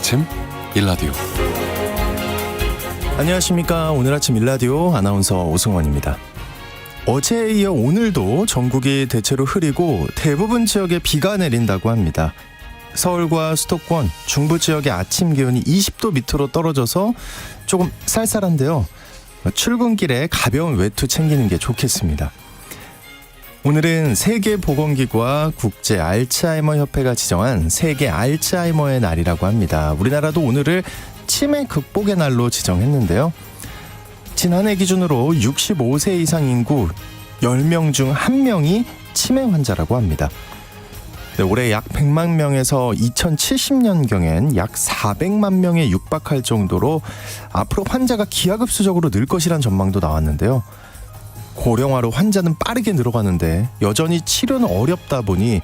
아침 일라디오. 안녕하십니까. 오늘 아침 일라디오 아나운서 오승원입니다. 어제에 이어 오늘도 전국이 대체로 흐리고 대부분 지역에 비가 내린다고 합니다. 서울과 수도권, 중부 지역의 아침 기온이 20도 밑으로 떨어져서 조금 쌀쌀한데요. 출근길에 가벼운 외투 챙기는 게 좋겠습니다. 오늘은 세계보건기구와 국제 알츠하이머 협회가 지정한 세계 알츠하이머의 날이라고 합니다. 우리나라도 오늘을 치매 극복의 날로 지정했는데요. 지난해 기준으로 65세 이상 인구 10명 중 1명이 치매 환자라고 합니다. 네, 올해 약 100만 명에서 2070년경엔 약 400만 명에 육박할 정도로 앞으로 환자가 기하급수적으로 늘 것이란 전망도 나왔는데요. 고령화로 환자는 빠르게 늘어가는데 여전히 치료는 어렵다 보니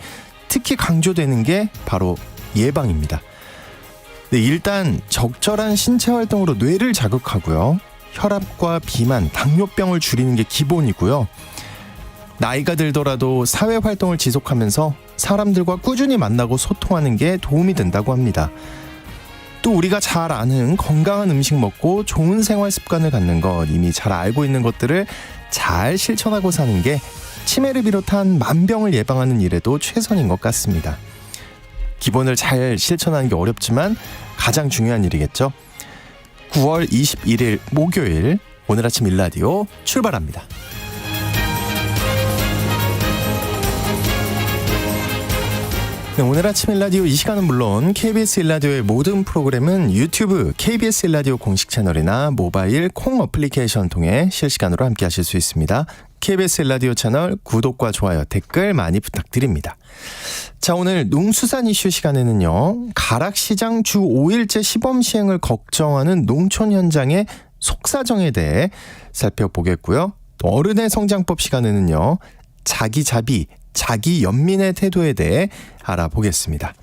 특히 강조되는 게 바로 예방입니다. 네, 일단 적절한 신체 활동으로 뇌를 자극하고요. 혈압과 비만, 당뇨병을 줄이는 게 기본이고요. 나이가 들더라도 사회 활동을 지속하면서 사람들과 꾸준히 만나고 소통하는 게 도움이 된다고 합니다. 또 우리가 잘 아는 건강한 음식 먹고 좋은 생활 습관을 갖는 것, 이미 잘 알고 있는 것들을 잘 실천하고 사는 게 치매를 비롯한 만병을 예방하는 일에도 최선인 것 같습니다. 기본을 잘 실천하는 게 어렵지만 가장 중요한 일이겠죠. 9월 21일 목요일 오늘 아침 일라디오 출발합니다. 네, 오늘 아침 일라디오 이 시간은 물론 KBS 일라디오의 모든 프로그램은 유튜브 KBS 일라디오 공식 채널이나 모바일 콩 어플리케이션 통해 실시간으로 함께 하실 수 있습니다. KBS 일라디오 채널 구독과 좋아요, 댓글 많이 부탁드립니다. 자, 오늘 농수산 이슈 시간에는요. 가락시장 주 5일째 시범 시행을 걱정하는 농촌 현장의 속사정에 대해 살펴보겠고요. 또 어른의 성장법 시간에는요. 자기자비, 자기연민의 태도에 대해 알아보겠습니다.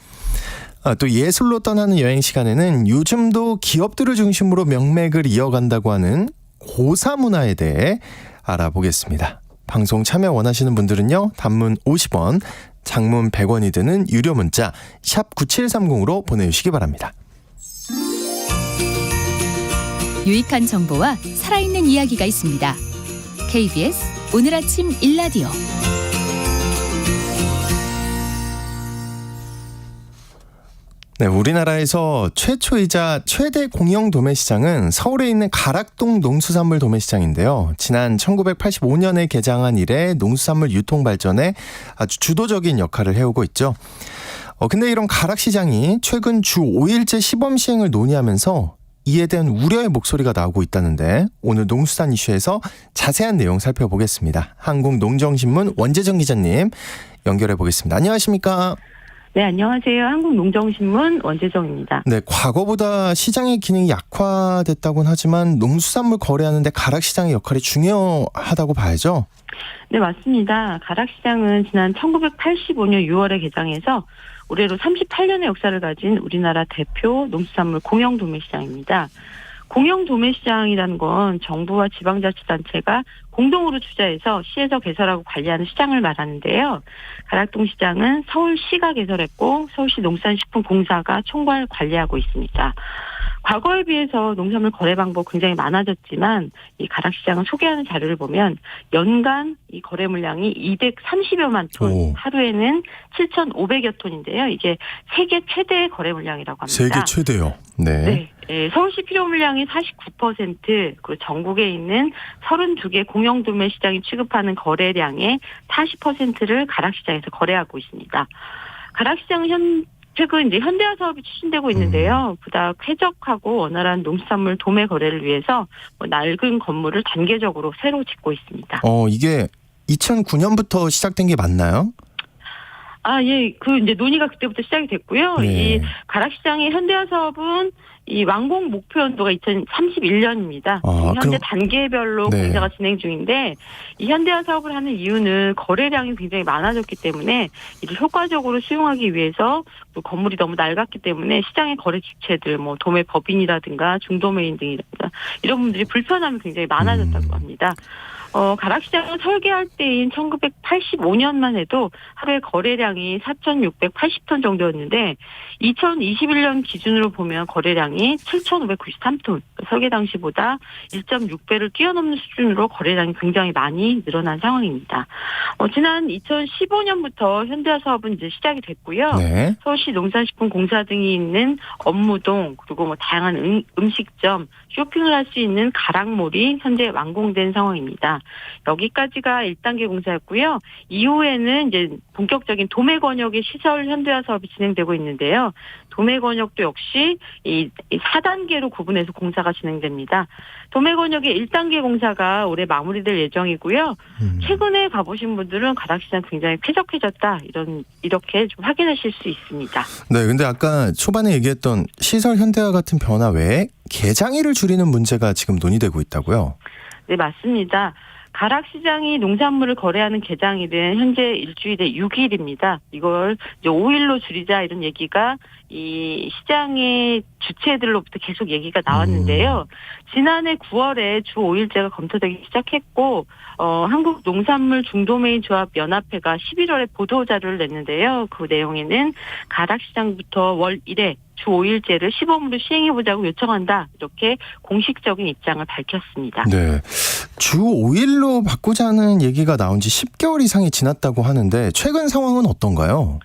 또 예술로 떠나는 여행 시간에는 요즘도 기업들을 중심으로 명맥을 이어간다고 하는 고사 문화에 대해 알아보겠습니다. 방송 참여 원하시는 분들은요. 단문 50원, 장문 100원이 드는 유료 문자 샵 9730으로 보내주시기 바랍니다. 유익한 정보와 살아있는 이야기가 있습니다. KBS 오늘 아침 일라디오. 네, 우리나라에서 최초이자 최대 공영 도매시장은 서울에 있는 가락동 농수산물 도매시장인데요. 지난 1985년에 개장한 이래 농수산물 유통 발전에 아주 주도적인 역할을 해오고 있죠. 근데 이런 가락시장이 최근 주 5일째 시범 시행을 논의하면서 이에 대한 우려의 목소리가 나오고 있다는데 오늘 농수산 이슈에서 자세한 내용 살펴보겠습니다. 한국농정신문 원재정 기자님 연결해 보겠습니다. 안녕하십니까? 네, 안녕하세요. 한국농정신문 원재정입니다. 네, 과거보다 시장의 기능이 약화됐다고는 하지만 농수산물 거래하는데 가락시장의 역할이 중요하다고 봐야죠? 네, 맞습니다. 가락시장은 지난 1985년 6월에 개장해서 올해로 38년의 역사를 가진 우리나라 대표 농수산물 공영 도매시장입니다. 공영 도매시장이라는 건 정부와 지방자치단체가 공동으로 투자해서 시에서 개설하고 관리하는 시장을 말하는데요. 가락동 시장은 서울시가 개설했고 서울시 농산식품공사가 총괄 관리하고 있습니다. 과거에 비해서 농산물 거래 방법 굉장히 많아졌지만 이 가락시장을 소개하는 자료를 보면 연간 이 거래 물량이 230여만 톤, 오. 하루에는 7,500여 톤인데요. 이게 세계 최대의 거래 물량이라고 합니다. 세계 최대요. 네. 네, 서울시 필요 물량이 49%, 그리고 전국에 있는 32개 공영 도매 시장이 취급하는 거래량의 40%를 가락시장에서 거래하고 있습니다. 가락시장은 최근 이제 현대화 사업이 추진되고 있는데요. 보다 쾌적하고 원활한 농수산물 도매 거래를 위해서 낡은 건물을 단계적으로 새로 짓고 있습니다. 이게 2009년부터 시작된 게 맞나요? 예, 이제 논의가 그때부터 시작이 됐고요. 네. 이 가락시장의 현대화 사업은 이 완공 목표 연도가 2031년입니다. 현재 그럼, 단계별로 네. 공사가 진행 중인데 이 현대화 사업을 하는 이유는 거래량이 굉장히 많아졌기 때문에 이를 효과적으로 수용하기 위해서 또 건물이 너무 낡았기 때문에 시장의 거래 주체들, 도매 법인이라든가 중도매인 등이라든가 이런 분들이 불편함이 굉장히 많아졌다고 합니다. 가락시장은 설계할 때인 1985년만 해도 하루에 거래량이 4,680톤 정도였는데 2021년 기준으로 보면 거래량이 7,593톤, 설계 당시보다 1.6배를 뛰어넘는 수준으로 거래량이 굉장히 많이 늘어난 상황입니다. 지난 2015년부터 현대화 사업은 이제 시작이 됐고요. 네. 서울시 농산식품공사 등이 있는 업무동 그리고 뭐 다양한 음식점, 쇼핑을 할 수 있는 가락몰이 현재 완공된 상황입니다. 여기까지가 1단계 공사였고요. 이후에는 이제 본격적인 도매건역의 시설 현대화 사업이 진행되고 있는데요. 도매건역도 역시 이 4단계로 구분해서 공사가 진행됩니다. 도매건역의 1단계 공사가 올해 마무리될 예정이고요. 최근에 가보신 분들은 가락시장 굉장히 쾌적해졌다 이렇게 좀 확인하실 수 있습니다. 네, 근데 아까 초반에 얘기했던 시설 현대화 같은 변화 외에 개장일을 줄이는 문제가 지금 논의되고 있다고요? 네, 맞습니다. 가락시장이 농산물을 거래하는 개장일은 현재 일주일에 6일입니다. 이걸 이제 5일로 줄이자 이런 얘기가 이 시장의 주체들로부터 계속 얘기가 나왔는데요. 지난해 9월에 주 5일제가 검토되기 시작했고 한국농산물 중도매인 조합 연합회가 11월에 보도자료를 냈는데요. 그 내용에는 가락시장부터 월 1회 주 5일제를 시범으로 시행해보자고 요청한다. 이렇게 공식적인 입장을 밝혔습니다. 네, 주 5일로 바꾸자는 얘기가 나온 지 10개월 이상이 지났다고 하는데 최근 상황은 어떤가요?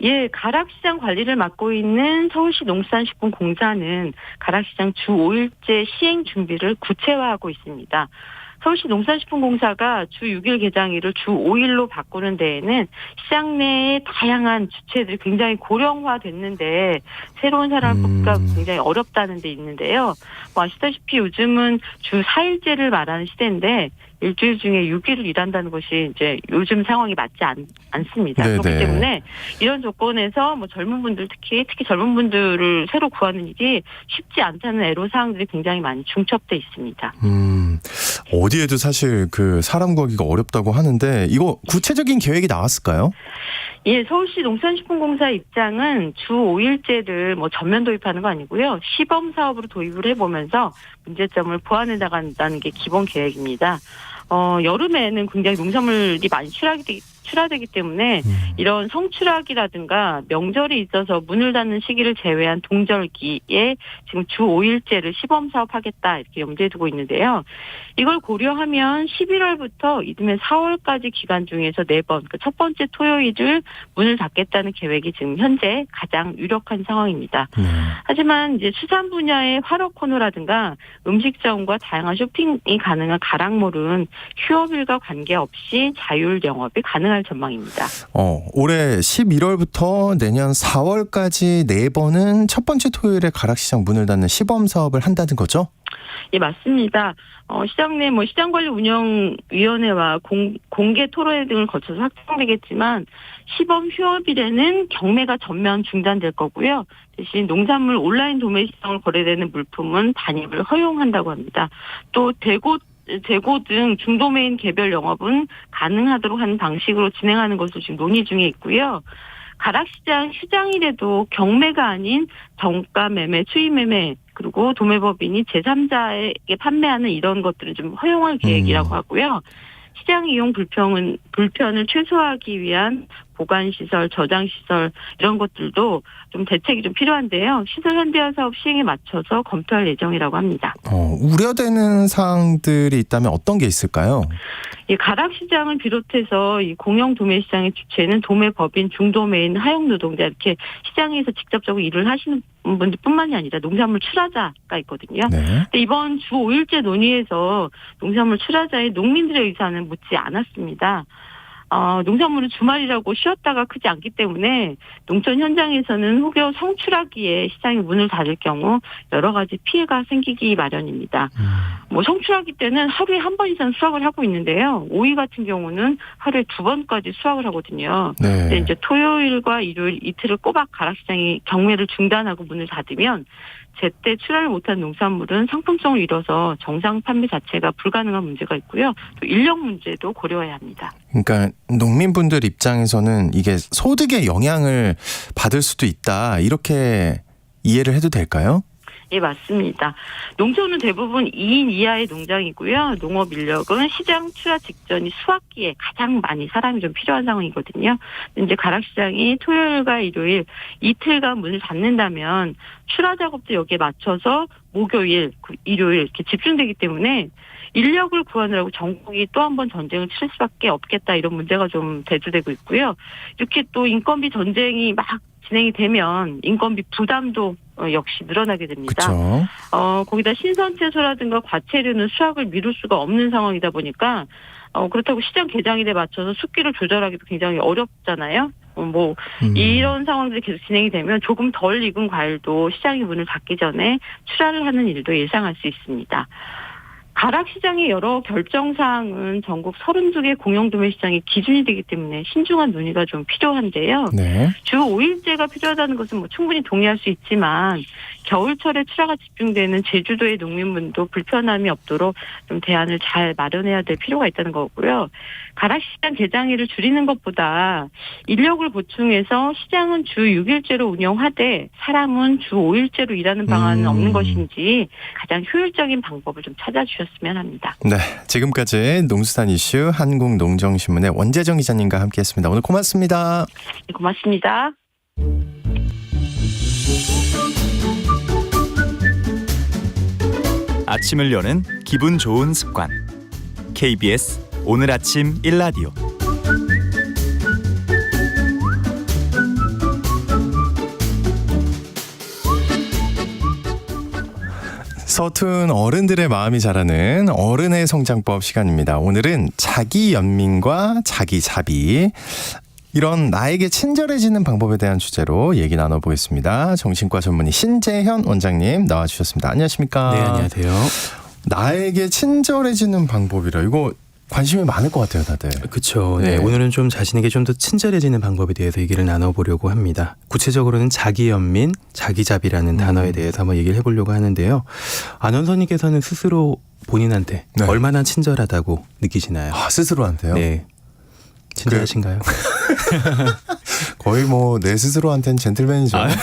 예, 가락시장 관리를 맡고 있는 서울시 농산식품공사는 가락시장 주 5일제 시행 준비를 구체화하고 있습니다. 서울시 농산식품공사가 주 6일 개장일을 주 5일로 바꾸는 데에는 시장 내의 다양한 주체들이 굉장히 고령화됐는데 새로운 사람을 뽑기가 굉장히 어렵다는 데 있는데요. 아시다시피 요즘은 주 4일제를 말하는 시대인데 일주일 중에 6일을 일한다는 것이 이제 요즘 상황이 맞지 않습니다. 네네. 그렇기 때문에 이런 조건에서 뭐 젊은 분들 특히 젊은 분들을 새로 구하는 일이 쉽지 않다는 애로사항들이 굉장히 많이 중첩돼 있습니다. 어디에도 사실 그 사람 구하기가 어렵다고 하는데 이거 구체적인 계획이 나왔을까요? 예, 서울시 농산식품공사 입장은 주 5일제를 뭐 전면 도입하는 거 아니고요. 시범 사업으로 도입을 해보면서 문제점을 보완해 나간다는 게 기본 계획입니다. 여름에는 굉장히 농산물이 많이 출하되기 때문에 이런 성출하기라든가 명절이 있어서 문을 닫는 시기를 제외한 동절기에 지금 주 5일제를 시범 사업하겠다 이렇게 염두에 두고 있는데요. 이걸 고려하면 11월부터 이듬해 4월까지 기간 중에서 4번, 그러니까 첫 번째 토요일을 문을 닫겠다는 계획이 지금 현재 가장 유력한 상황입니다. 하지만 이제 수산 분야의 활어 코너라든가 음식점과 다양한 쇼핑이 가능한 가락몰은 휴업일과 관계없이 자율 영업이 가능할 전망입니다. 올해 11월부터 내년 4월까지 4번은 첫 번째 토요일에 가락시장 문을 닫는 시범 사업을 한다는 거죠? 예, 맞습니다. 시장 내 시장관리운영위원회와 공개 토론회 등을 거쳐서 확정되겠지만 시범 휴업일에는 경매가 전면 중단될 거고요. 대신 농산물 온라인 도매 시장을 거래되는 물품은 반입을 허용한다고 합니다. 또 대고 등 중도매인 개별 영업은 가능하도록 하는 방식으로 진행하는 것을 지금 논의 중에 있고요. 가락시장 휴장일에도 경매가 아닌 정가 매매, 추입 매매 그리고 도매법인이 제3자에게 판매하는 이런 것들은 좀 허용할 계획이라고 하고요. 시장 이용 불편을 최소화하기 위한 보관시설, 저장시설 이런 것들도 좀 대책이 좀 필요한데요. 시설 현대화 사업 시행에 맞춰서 검토할 예정이라고 합니다. 우려되는 사항들이 있다면 어떤 게 있을까요? 이 가락시장을 비롯해서 이 공영 도매시장의 주체는 도매법인, 중도매인, 하역노동자 이렇게 시장에서 직접적으로 일을 하시는 분들뿐만이 아니라 농산물 출하자가 있거든요. 네. 근데 이번 주 5일제 논의에서 농산물 출하자의 농민들의 의사는 묻지 않았습니다. 농산물은 주말이라고 쉬었다가 크지 않기 때문에 농촌 현장에서는 혹여 성출하기에 시장이 문을 닫을 경우 여러 가지 피해가 생기기 마련입니다. 성출하기 때는 하루에 한 번 이상 수확을 하고 있는데요. 오이 같은 경우는 하루에 2번까지 수확을 하거든요. 네. 근데 이제 토요일과 일요일 이틀을 꼬박 가락시장이 경매를 중단하고 문을 닫으면 제때 출하를 못한 농산물은 상품성을 잃어서 정상 판매 자체가 불가능한 문제가 있고요. 또 인력 문제도 고려해야 합니다. 그러니까 농민분들 입장에서는 이게 소득에 영향을 받을 수도 있다 이렇게 이해를 해도 될까요? 예, 맞습니다. 농촌은 대부분 2인 이하의 농장이고요. 농업 인력은 시장 출하 직전이 수확기에 가장 많이 사람이 좀 필요한 상황이거든요. 이제 가락시장이 토요일과 일요일 이틀간 문을 닫는다면 출하 작업도 여기에 맞춰서 목요일, 일요일 이렇게 집중되기 때문에 인력을 구하느라고 전국이 또 한 번 전쟁을 치를 수밖에 없겠다 이런 문제가 좀 대두되고 있고요. 이렇게 또 인건비 전쟁이 막 진행이 되면 인건비 부담도 역시 늘어나게 됩니다. 그렇죠. 거기다 신선 채소라든가 과채류는 수확을 미룰 수가 없는 상황이다 보니까 그렇다고 시장 개장일에 맞춰서 숫기를 조절하기도 굉장히 어렵잖아요. 이런 상황들이 계속 진행이 되면 조금 덜 익은 과일도 시장이 문을 닫기 전에 출하를 하는 일도 예상할 수 있습니다. 가락시장의 여러 결정사항은 전국 32개 공영도매시장이 기준이 되기 때문에 신중한 논의가 좀 필요한데요. 네. 주 5일제가 필요하다는 것은 충분히 동의할 수 있지만 겨울철에 출하가 집중되는 제주도의 농민분도 불편함이 없도록 좀 대안을 잘 마련해야 될 필요가 있다는 거고요. 가락시장 개장일을 줄이는 것보다 인력을 보충해서 시장은 주 6일제로 운영하되 사람은 주 5일제로 일하는 방안은 없는 것인지 가장 효율적인 방법을 좀 찾아주셨으면 합니다. 네, 지금까지 농수산 이슈 한국농정신문의 원재정 기자님과 함께했습니다. 오늘 고맙습니다. 네, 고맙습니다. 아침을 여는 기분 좋은 습관. KBS 오늘 아침 1라디오. 서툰 어른들의 마음이 자라는 어른의 성장법 시간입니다. 오늘은 자기 연민과 자기 자비, 이런 나에게 친절해지는 방법에 대한 주제로 얘기 나눠보겠습니다. 정신과 전문의 신재현 원장님 나와주셨습니다. 안녕하십니까? 네, 안녕하세요. 나에게 친절해지는 방법이라, 이거 관심이 많을 것 같아요, 다들. 그렇죠. 네, 오늘은 좀 자신에게 좀 더 친절해지는 방법에 대해서 얘기를 나눠보려고 합니다. 구체적으로는 자기 연민, 자기 자비라는 단어에 대해서 한번 얘기를 해보려고 하는데요. 아나운서님께서는 스스로 본인한테 네. 얼마나 친절하다고 느끼시나요? 아, 스스로한테요? 네. 친절하신가요? 거의 내 스스로한테는 젠틀맨이죠. 네.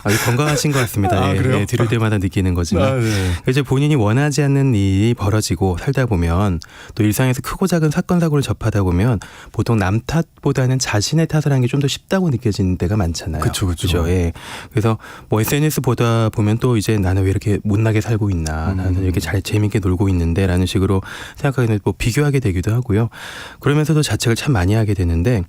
아주 건강하신 것 같습니다. 아, 네, 그래요? 네, 들을 때마다 느끼는 거지만 네. 이제 본인이 원하지 않는 일이 벌어지고 살다 보면 또 일상에서 크고 작은 사건 사고를 접하다 보면 보통 남 탓보다는 자신의 탓을 하는 게 좀 더 쉽다고 느껴지는 때가 많잖아요. 그렇죠. 예. 그래서 SNS 보다 보면 또 이제 나는 왜 이렇게 못나게 살고 있나, 나는 이렇게 잘 재밌게 놀고 있는데라는 식으로 생각하게 되고 비교하게 되기도 하고요. 그러면서도 자책을 참 많이 하게 되는데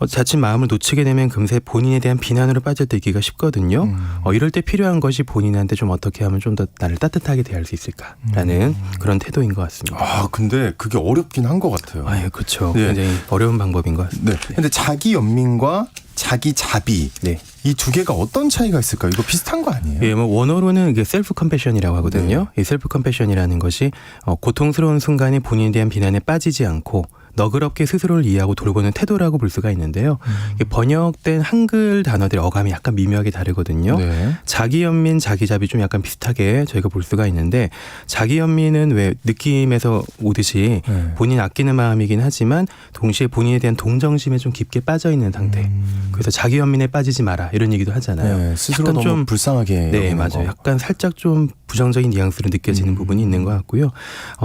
자칫 마음을 놓치게 되면 금세 본인에 대한 비난으로 빠져들기가 쉽거든요. 이럴 때 필요한 것이 본인한테 좀 어떻게 하면 좀 더 나를 따뜻하게 대할 수 있을까라는 그런 태도인 것 같습니다. 아, 근데 그게 어렵긴 한 것 같아요. 아, 예, 그렇죠. 네. 굉장히 어려운 방법인 것 같습니다. 네. 근데 자기 연민과 자기 자비, 네. 이 두 개가 어떤 차이가 있을까요? 이거 비슷한 거 아니에요? 예, 원어로는 이게 셀프 컴패션이라고 하거든요. 이 셀프 컴패션이라는 것이 고통스러운 순간에 본인에 대한 비난에 빠지지 않고 너그럽게 스스로를 이해하고 돌보는 태도라고 볼 수가 있는데요. 이게 번역된 한글 단어들의 어감이 약간 미묘하게 다르거든요. 네. 자기 연민, 자기 자비 좀 약간 비슷하게 저희가 볼 수가 있는데, 자기 연민은 왜 느낌에서 오듯이 네. 본인 아끼는 마음이긴 하지만 동시에 본인에 대한 동정심에 좀 깊게 빠져 있는 상태. 그래서 자기 연민에 빠지지 마라 이런 얘기도 하잖아요. 네, 스스로 약간 너무 좀 불쌍하게. 네, 여기는 맞아요. 거. 약간 살짝 좀 부정적인 뉘앙스로 느껴지는 부분이 있는 것 같고요.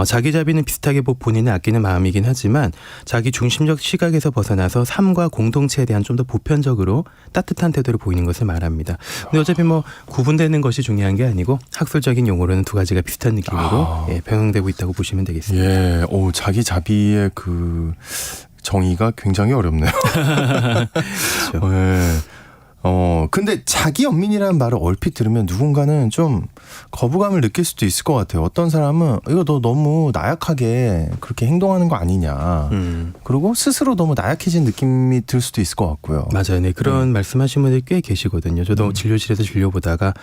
자기 자비는 비슷하게 본인을 아끼는 마음이긴 하지만 자기 중심적 시각에서 벗어나서 삶과 공동체에 대한 좀 더 보편적으로 따뜻한 태도를 보이는 것을 말합니다. 근데 어차피 구분되는 것이 중요한 게 아니고 학술적인 용어로는 두 가지가 비슷한 느낌으로 병행되고 있다고 보시면 되겠습니다. 예, 자기 자비의 그 정의가 굉장히 어렵네요. 그렇죠. 예. 근데 자기 연민이라는 말을 얼핏 들으면 누군가는 좀 거부감을 느낄 수도 있을 것 같아요. 어떤 사람은 이거 너 너무 나약하게 그렇게 행동하는 거 아니냐. 그리고 스스로 너무 나약해진 느낌이 들 수도 있을 것 같고요. 맞아요. 네, 그런 말씀하신 분들이 꽤 계시거든요. 저도 진료실에서 진료 보다가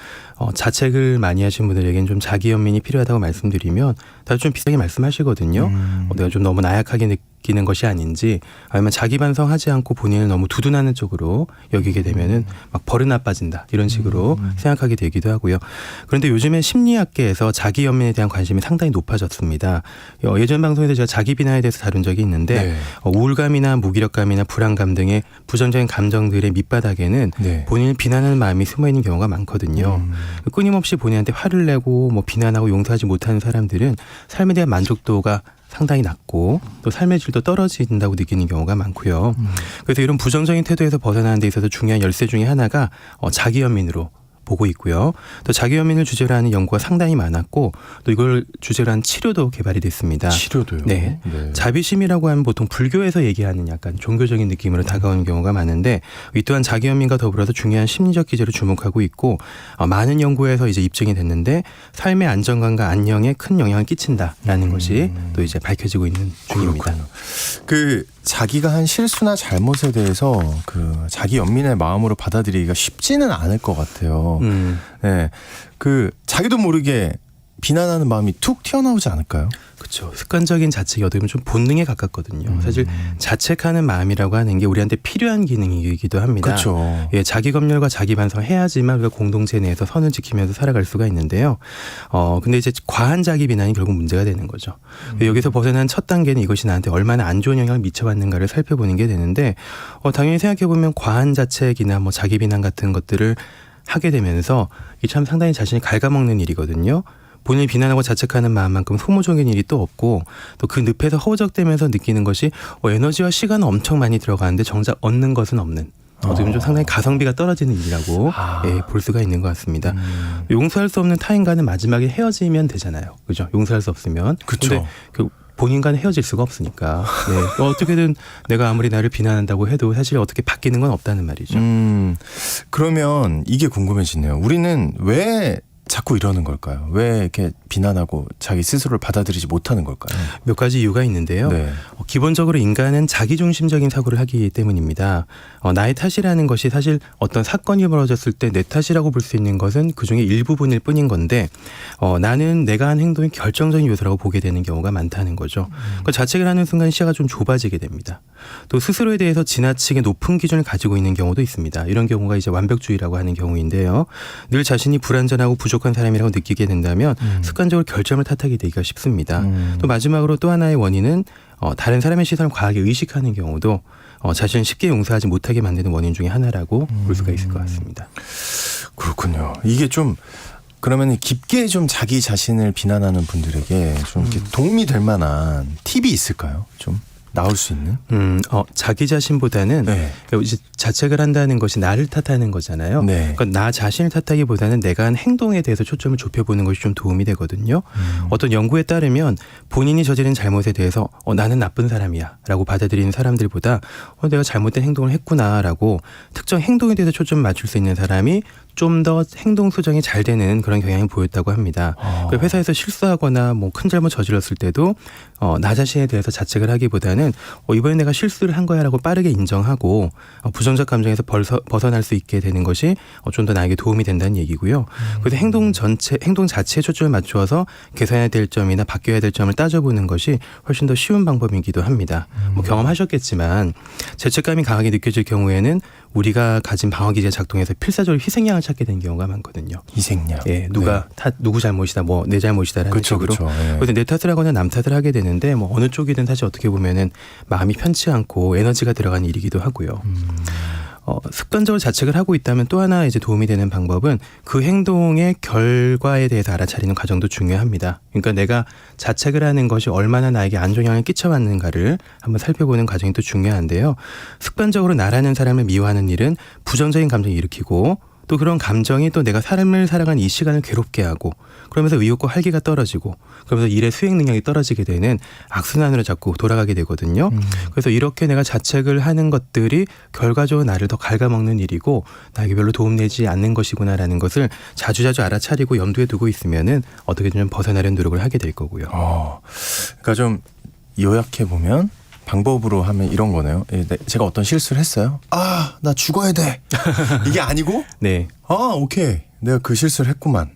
자책을 많이 하신 분들에게는 좀 자기 연민이 필요하다고 말씀드리면 다들 좀 비슷하게 말씀하시거든요. 내가 좀 너무 나약하게 느끼는 것이 아닌지 아니면 자기 반성하지 않고 본인을 너무 두둔하는 쪽으로 여기게 되면은 막 버릇 나빠진다 이런 식으로 생각하게 되기도 하고요. 그런데 요즘에 심리학계에서 자기 연민에 대한 관심이 상당히 높아졌습니다. 예전 방송에서 제가 자기 비난에 대해서 다룬 적이 있는데 네. 우울감이나 무기력감이나 불안감 등의 부정적인 감정들의 밑바닥에는 네. 본인을 비난하는 마음이 숨어 있는 경우가 많거든요. 끊임없이 본인한테 화를 내고 뭐 비난하고 용서하지 못하는 사람들은 삶에 대한 만족도가 상당히 낮고 또 삶의 질도 떨어진다고 느끼는 경우가 많고요. 그래서 이런 부정적인 태도에서 벗어나는 데 있어서 중요한 열쇠 중에 하나가 자기 연민으로 보고 있고요. 또 자기 연민을 주제로 하는 연구가 상당히 많았고 또 이걸 주제로 한 치료도 개발이 됐습니다. 치료도요? 네. 자비심이라고 하면 보통 불교에서 얘기하는 약간 종교적인 느낌으로 다가오는 경우가 많은데 이 또한 자기 연민과 더불어서 중요한 심리적 기제를 주목하고 있고 많은 연구에서 이제 입증이 됐는데 삶의 안정감과 안녕에 큰 영향을 끼친다라는 것이 또 이제 밝혀지고 있는 중입니다. 그렇군요. 그 자기가 한 실수나 잘못에 대해서 그 자기 연민의 마음으로 받아들이기가 쉽지는 않을 것 같아요. 네. 그 자기도 모르게 비난하는 마음이 툭 튀어나오지 않을까요? 그렇죠. 습관적인 자책이 어떻게 보면 좀 본능에 가깝거든요. 사실 자책하는 마음이라고 하는 게 우리한테 필요한 기능이기도 합니다. 그렇죠. 예, 자기 검열과 자기 반성을 해야지만 우리가 공동체 내에서 선을 지키면서 살아갈 수가 있는데요. 근데 이제 과한 자기 비난이 결국 문제가 되는 거죠. 여기서 벗어난 첫 단계는 이것이 나한테 얼마나 안 좋은 영향을 미쳐왔는가를 살펴보는 게 되는데 당연히 생각해 보면 과한 자책이나 뭐 자기 비난 같은 것들을 하게 되면서 이 참 상당히 자신이 갉아먹는 일이거든요. 본인이 비난하고 자책하는 마음만큼 소모적인 일이 또 없고 또 그 늪에서 허우적대면서 느끼는 것이 에너지와 시간은 엄청 많이 들어가는데 정작 얻는 것은 없는 어떻게 보면 좀 상당히 가성비가 떨어지는 일이라고 볼 수가 있는 것 같습니다. 용서할 수 없는 타인과는 마지막에 헤어지면 되잖아요. 그죠? 용서할 수 없으면. 그렇죠. 근데 본인과는 헤어질 수가 없으니까 네. 어떻게든 내가 아무리 나를 비난한다고 해도 사실 어떻게 바뀌는 건 없다는 말이죠. 그러면 이게 궁금해지네요. 우리는 왜 자꾸 이러는 걸까요? 왜 이렇게 비난하고 자기 스스로를 받아들이지 못하는 걸까요? 몇 가지 이유가 있는데요. 네. 기본적으로 인간은 자기중심적인 사고를 하기 때문입니다. 나의 탓이라는 것이 사실 어떤 사건이 벌어졌을 때 내 탓이라고 볼 수 있는 것은 그중에 일부분일 뿐인 건데 나는 내가 한 행동이 결정적인 요소라고 보게 되는 경우가 많다는 거죠. 그 자책을 하는 순간 시야가 좀 좁아지게 됩니다. 또 스스로에 대해서 지나치게 높은 기준을 가지고 있는 경우도 있습니다. 이런 경우가 이제 완벽주의라고 하는 경우인데요. 늘 자신이 불완전하고 부족한 사람이라고 느끼게 된다면 습관적으로 결점을 탓하게 되기가 쉽습니다. 또 마지막으로 또 하나의 원인은 다른 사람의 시선을 과하게 의식하는 경우도 자신을 쉽게 용서하지 못하게 만드는 원인 중에 하나라고 볼 수가 있을 것 같습니다. 그렇군요. 이게 좀 그러면 깊게 좀 자기 자신을 비난하는 분들에게 좀 이렇게 도움이 될 만한 팁이 있을까요? 좀 나올 수 있는? 자기 자신보다는 네. 이제 자책을 한다는 것이 나를 탓하는 거잖아요. 네. 그러니까 나 자신을 탓하기보다는 내가 한 행동에 대해서 초점을 좁혀보는 것이 좀 도움이 되거든요. 어떤 연구에 따르면 본인이 저지른 잘못에 대해서 나는 나쁜 사람이야 라고 받아들이는 사람들보다 내가 잘못된 행동을 했구나라고 특정 행동에 대해서 초점을 맞출 수 있는 사람이 좀 더 행동 수정이 잘 되는 그런 경향을 보였다고 합니다. 그러니까 회사에서 실수하거나 뭐 큰 잘못 저질렀을 때도 나 자신에 대해서 자책을 하기보다는 이번에 내가 실수를 한 거야라고 빠르게 인정하고 부정적 감정에서 벗어날 수 있게 되는 것이 좀 더 나에게 도움이 된다는 얘기고요. 그래서 행동 자체에 초점을 맞추어서 개선해야 될 점이나 바뀌어야 될 점을 따져보는 것이 훨씬 더 쉬운 방법이기도 합니다. 뭐 경험하셨겠지만 죄책감이 강하게 느껴질 경우에는 우리가 가진 방어 기제가 작동해서 필사적으로 희생양을 찾게 되는 경우가 많거든요. 희생양. 예, 누구 잘못이다, 뭐 내 잘못이다라는 그쵸, 식으로. 그쵸. 예. 그래서 내 탓을 하거나 남 탓을 하게 되는데 뭐 어느 쪽이든 사실 어떻게 보면은 마음이 편치 않고 에너지가 들어간 일이기도 하고요. 습관적으로 자책을 하고 있다면 또 하나 이제 도움이 되는 방법은 그 행동의 결과에 대해서 알아차리는 과정도 중요합니다. 그러니까 내가 자책을 하는 것이 얼마나 나에게 안 좋은 영향을 끼쳐왔는가를 한번 살펴보는 과정이 또 중요한데요. 습관적으로 나라는 사람을 미워하는 일은 부정적인 감정을 일으키고 또 그런 감정이 또 내가 삶을 살아가는 이 시간을 괴롭게 하고 그러면서 의욕과 활기가 떨어지고 그러면서 일의 수행 능력이 떨어지게 되는 악순환으로 자꾸 돌아가게 되거든요. 그래서 이렇게 내가 자책을 하는 것들이 결과적으로 나를 더 갉아먹는 일이고 나에게 별로 도움되지 않는 것이구나라는 것을 자주자주 알아차리고 염두에 두고 있으면은 어떻게든 좀 벗어나려는 노력을 하게 될 거고요. 그러니까 좀 요약해 보면 방법으로 하면 이런 거네요. 제가 어떤 실수를 했어요. 나 죽어야 돼. 이게 아니고 네. 오케이. 내가 그 실수를 했구만.